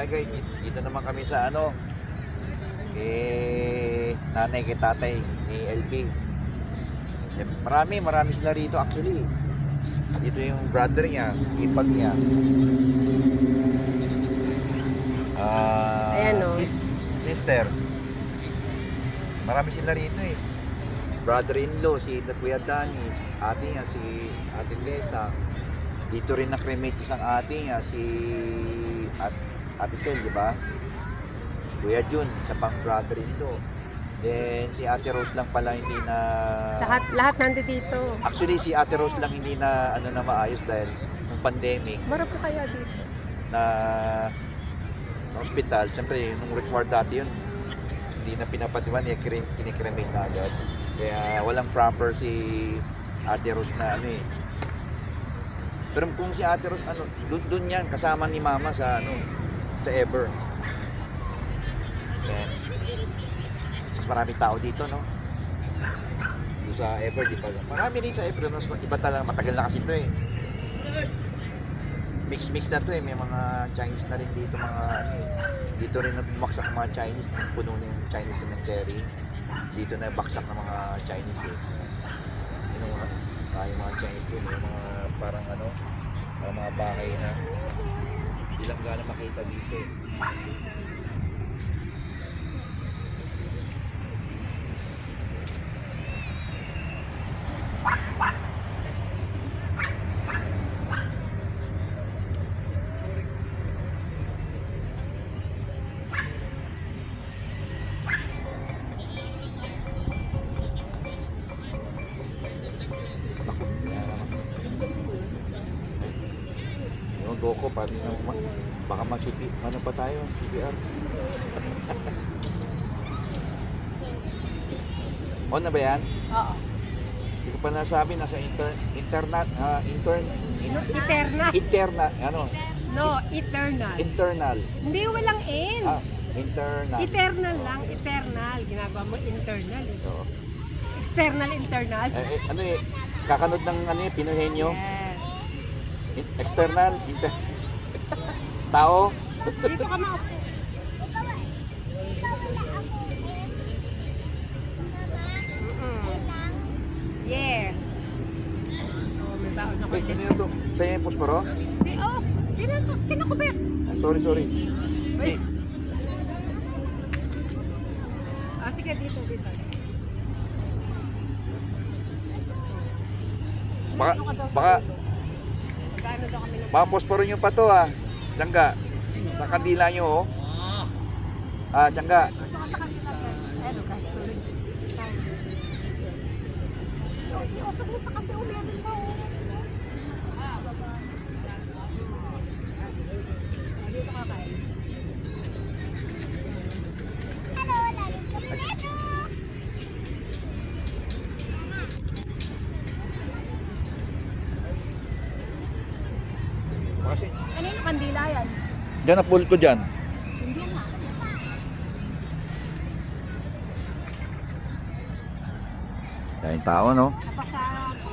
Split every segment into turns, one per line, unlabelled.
guys, dito naman kami sa ano, nanay kay tatay ni LB. Marami sila rito actually. Dito yung brother niya, ipag niya.
Ayan, oh.
Sister. Marami sila rito eh. Brother-in-law, si Kuya Danny, ate niya, si Ate Lesa. Dito rin na-cremate isang ate niya, si Ate Sel, di ba? Kuya Jun, isa pang brother-in-law. Then, si Ate Rose lang pala hindi na...
Lahat nandito dito.
Actually, si Ate Rose lang hindi na, na maayos dahil ng pandemic
Marap ko kaya dito.
na hospital. Siyempre, nung required dati yun, hindi na pinapatiwan, kinikremate na agad. Kaya walang proper si Ate Rose na ano eh. Pero kung si Ate Rose, doon yan, kasama ni Mama sa sa Ever. Then, mas maraming tao dito, no? Doon sa Ever, di ba? Marami rin sa Ever, no? Iba talaga, matagal na kasi ito eh. Mix na to eh, may mga Chinese na rin dito, mga ano eh. Dito rin bumaksak ng mga Chinese, puno na yung Chinese cemetery. Dito na baksak ng mga Chinese eh. Yung mga Chinese doon, yung mga parang mga bahay na hindi lang gana makita dito eh. Goko pa rin baka masipi ano pa tayo CPR. On na ba yan?
Oo.
Hindi ko pa nasabi, nasa internal internal
Hindi, walang N.
internal
Eternal lang, eternal. Ginagawa mo internal.
so,
External, internal.
kakanod ng Pinohenyo.
Yes.
External tao.
Dito ka maupo. Yes. Oh, may baon ako.
Wait, ano yun to? Sa'yo yung posporo?
Hindi, oh. Kinakubit.
Sorry.
Wait. Sige, dito.
Baka posporo nyo pa to Tiyangga. Sa kandila nyo Tiyangga. Kasi
Kanina kandila yan.
dyan na pull ko dyan.
Hindi na.
Dahil tao, no?
Napasa ako.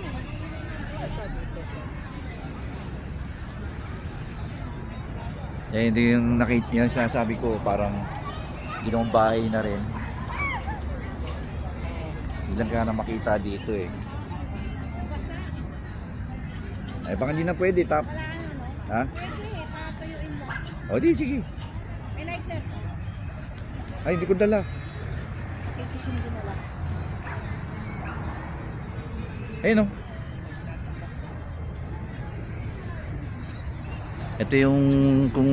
Ito yung nakita yung sinasabi ko, parang ginawang bahay na rin. Ilang ka na makita dito eh. Ay baka hindi na pwede tap. Ha?
Pwede, patuyuin mo.
O di sige.
May lighter.
Ay hindi ko dala.
Efficient din na lang.
Ayun o. Ito yung kung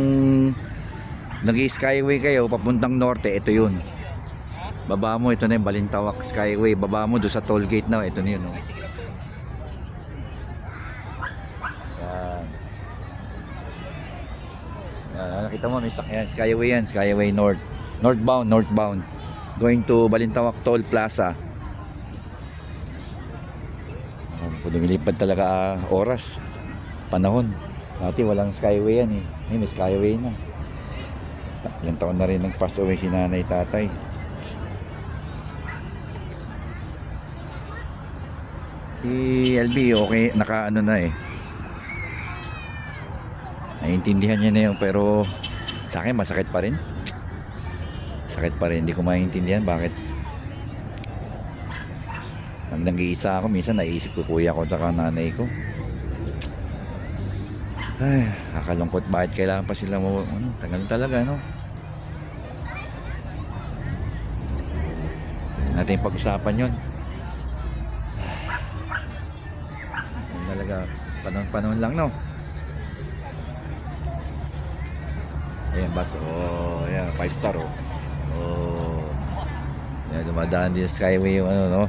nag-skyway kayo papuntang norte, ito yun. Baba mo, ito na yung Balintawak Skyway. Baba mo doon sa toll gate na, ito na yun. Oh. Yan. Nakita mo, may sakyan. Skyway yan, Skyway North. Northbound. Going to Balintawak Toll Plaza. Lumilipad talaga oras, panahon. Dati walang Skyway yan eh. May Skyway na. Ilang taon na rin nag-pass away si nanay tatay. Si LB okay, naka na eh. Naiintindihan niya na yun pero Sa akin, masakit pa rin. Sakit pa rin. Hindi ko maintindihan bakit. Pag nag-iisa ako, minsan naisip ko kuya ko at saka nanay ko. Ay, kakalungkot. Bakit kailangan pa sila mo? Tagal talaga, no? Natin pag-usapan yun. Talaga, panahon lang, no? Ayan, bus. Oh, ayan, 5 star, oh. Oh. Ayan, dumadaan din sa skyway yung ano, no?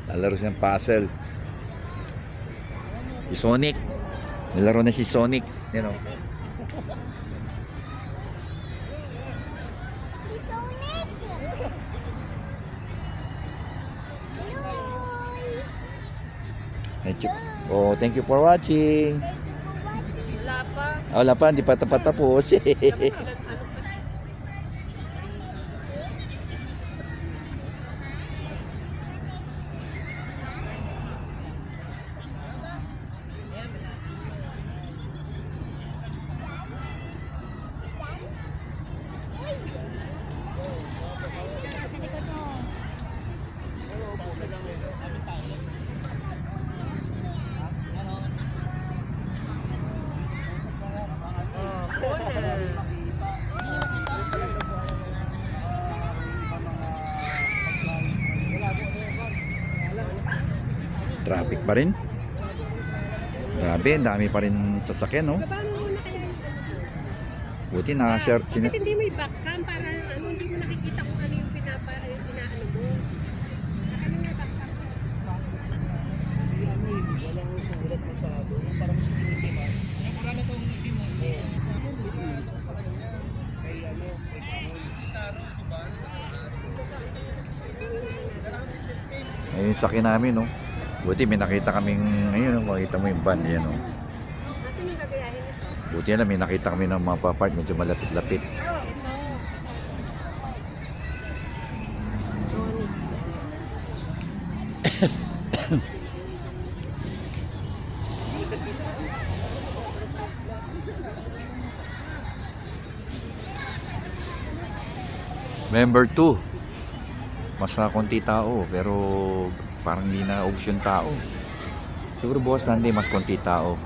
Lalaro siya ng puzzle. Si Sonic. Nilaro na si Sonic. Yan o.
Si Sonic!
Oh, thank you for watching.
Wala pa.
Wala pa, hindi pa tapos. Traffic pa rin. Grabe, ang dami pa rin sasakyan, no? Buti na-share.
Bakit hindi may backcam para ano, hindi mo nakikita kung ano yung inaano mo? Ano nga backcam?
Walang sulat masyado. Parang mas pinitiman. Wala na itong itim mo. Kay ano, kay Kamoy.
Ayun yung sakyan namin, no? Buti may nakita kaming, ayun, no? Makita mo yung van, yan, no?
Kasi yung gagayahin ito.
Buti na, may nakita kami ng mga papart, medyo malapit-lapit. Member 2. Mas na konti tao, pero parang hindi na ubos yung tao. Siguro bukas Sunday, mas konti tao.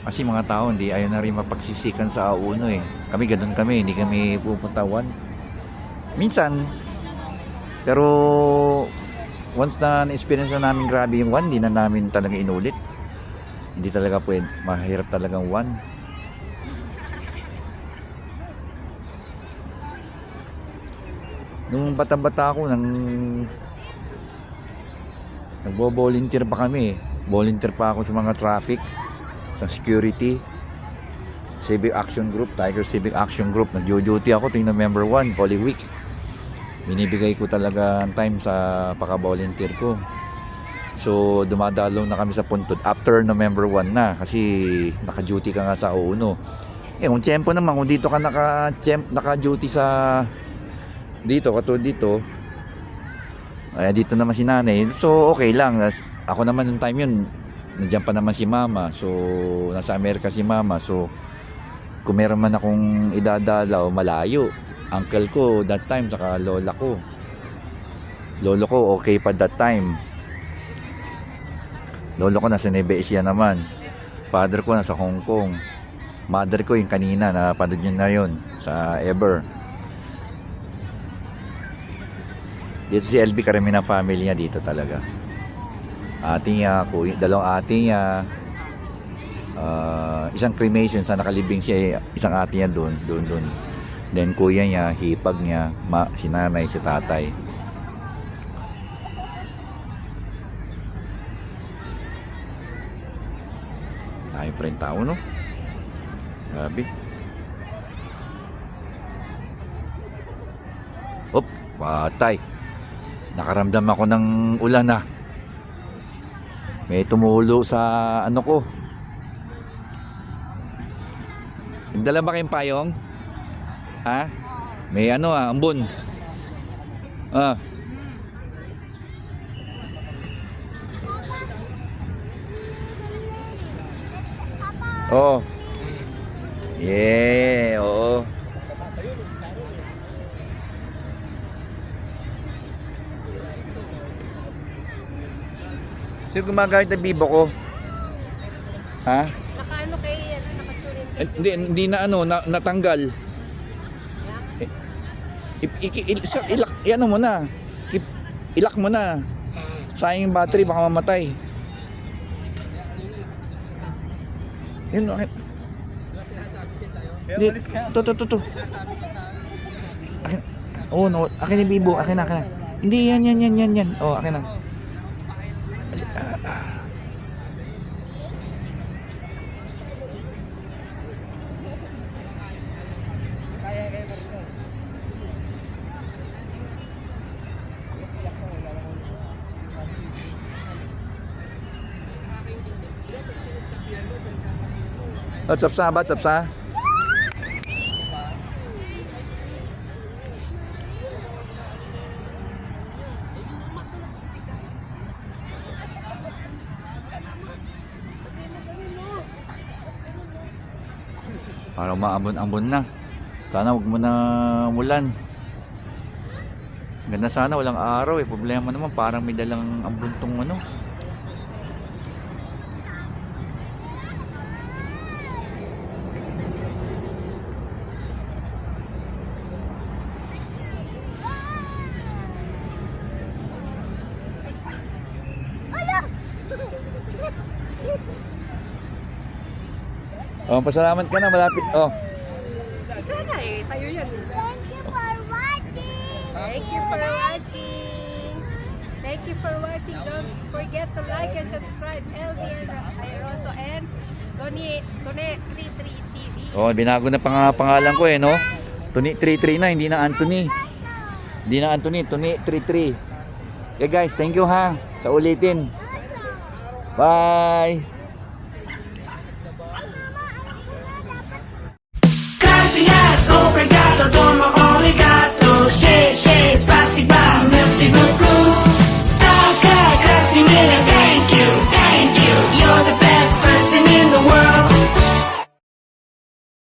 Kasi mga tao, hindi ayaw na rin mapagsisikan sa A1 eh. Kami ganun kami, hindi kami pupunta 1. Minsan, pero once na na-experience na namin grabe yung 1, hindi na namin talaga inulit. Hindi talaga pwede, mahirap talagang 1. Nung bata-bata ako, nagbo-volunteer pa kami. Volunteer pa ako sa mga traffic, sa security, Civic Action Group, Tiger Civic Action Group. Nag-duty ako tuwing November 1, Holy Week. Binibigay ko talaga ang time sa paka-volunteer ko. So, dumadalaw na kami sa Puntod after November 1 na kasi naka-duty ka nga sa O1. Eh, kung tiyempo naman, kung dito ka naka-duty sa dito, katulad dito, dito naman si nanay, so okay lang. Ako naman yung time yun, nandiyan pa naman si mama, so nasa Amerika si mama, so kung meron man akong idadalaw malayo, uncle ko that time, saka lolo ko okay pa that time. Lolo ko nasa Nueva Ecija naman, father ko nasa Hong Kong, mother ko yung kanina napanood nyo na yun sa Ever. Dito si LB, karami ng family niya dito talaga. Ate niya, dalawang ate niya, isang cremation sa nakalibing siya, isang ate niya doon. Then kuya niya, hipag niya, si nanay, si tatay. Tayo pa rin tao, no? Grabe. Patay. Nakaramdam ako ng ulan na. May tumulo sa ano ko. Nagdala ba kayong payong? Ha? May ano ambon. Ah. Oo. Yeah, oo. Sino gumagamit ng bibo ko? Ha?
Nakaano kay, nakaturin kay.
Hindi na ano, natanggal. Ano mo na. Ilak mo na. Sayang yung battery, baka mamatay. Yun, okay. Hindi, to. Akin, oh, no, akin yung bibo, akin na. Hindi, yan. Oh, akin na. Ba't sapsa? Parang maambon-ambon na. Sana huwag mo na umulan. Ganda sana walang araw eh. Problema naman parang may dalang ambon tong ano. Oh, pasalamat ka na, malapit. Oh.
Ikaw na eh, sa'yo yan.
Thank you for watching.
Thank you for watching. Thank you for watching. Don't forget to like and subscribe. LBN Airoso and Tony 33 TV.
Oh, binago na pangalan ko eh, no? Tony 33 na, hindi na Anthony. Hindi na Anthony, Tony 33. Okay guys, thank you ha. Sa ulitin. Bye.